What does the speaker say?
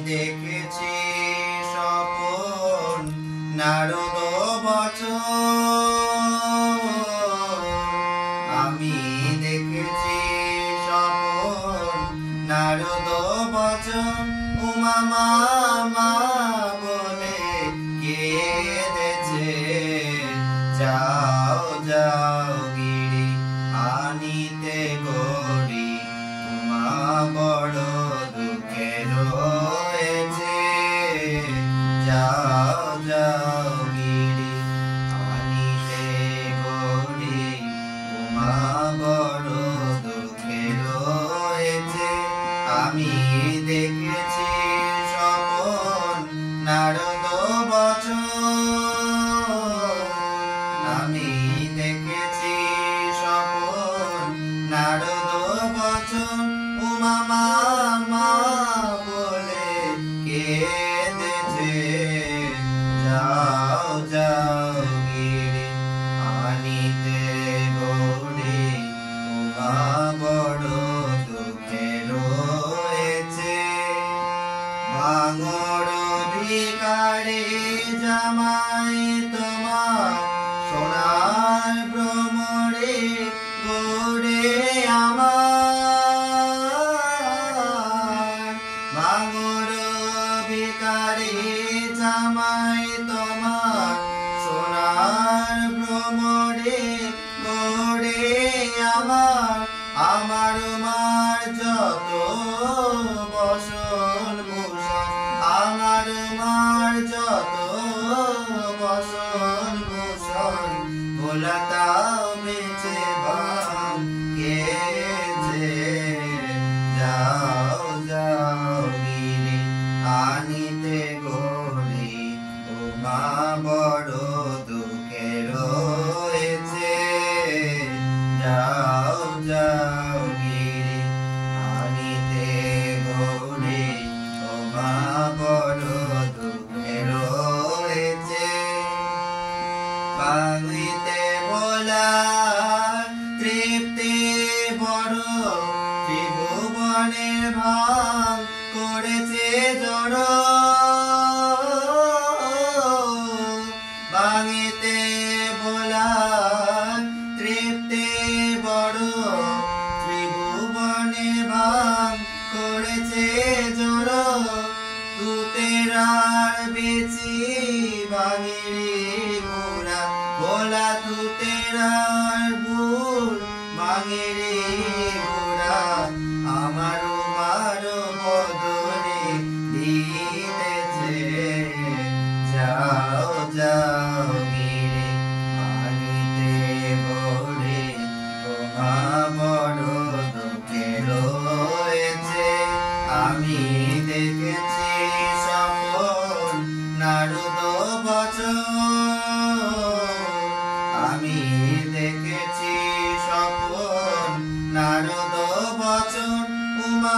দেখেছি স্বপন নারদ বচন, আমি দেখেছি স্বপন নারদ বচন। উমা মা বলে কেঁদেছে, যাও যাও গিরি আনিতে গরি, উমা বড় দুঃখে রয়েছে। যাও যাও গিরি আনিতে গরি, উমা বড় দুঃখে রয়েছে। আমি দেখেছি স্বপন নারদ বচন, আমি দেখেছি স্বপন নারদ বচন। উমা মা বলে কেঁদেছে, যাও যাও গিরি আনিতে গরি, উমা বড় দুঃখে রয়েছে। ভাঙড় ভিখারি জামাই তোমার সোনার ভ্রমরে গড়ে আমার। ভাঙড় ভিখারি জামাই তোমার সোনার ভ্রমরে গড়ে আমার। আমার মার যত বসন ভূষণ, আমার মার যত বসন ভূষণ, ভোলাতাও বেঁচে ভাঙেছে। যাও যাও গিরি আনিতে গরি, উমা বড় দুঃখে রয়েছে। যাও যাও গিরি আনিতে গরি, উমা বড় দুঃখে রয়েছে। ভাঙিতে ভোলা তৃপ্তি বড়, ত্রিভুবনের ভাঙ করেছে জড়। ভাঙিতে ভোলা তৃপ্তি বড়, ত্রিভুবনে ভাঙ করেছে জড়। তুতেরার বেচি ভাঙিরি গোড়া, ভোলা তুতেরার ভুল ভাঙিরি গোড়া। আমার উমার বদনে দিতেছে, যাও যাও গিরি আনিতে গরি, উমা বড় দুঃখে রয়েছে। আমি দেখেছি স্বপন নারদ বচন, আমি দেখেছি স্বপন নারদ বচন। উমা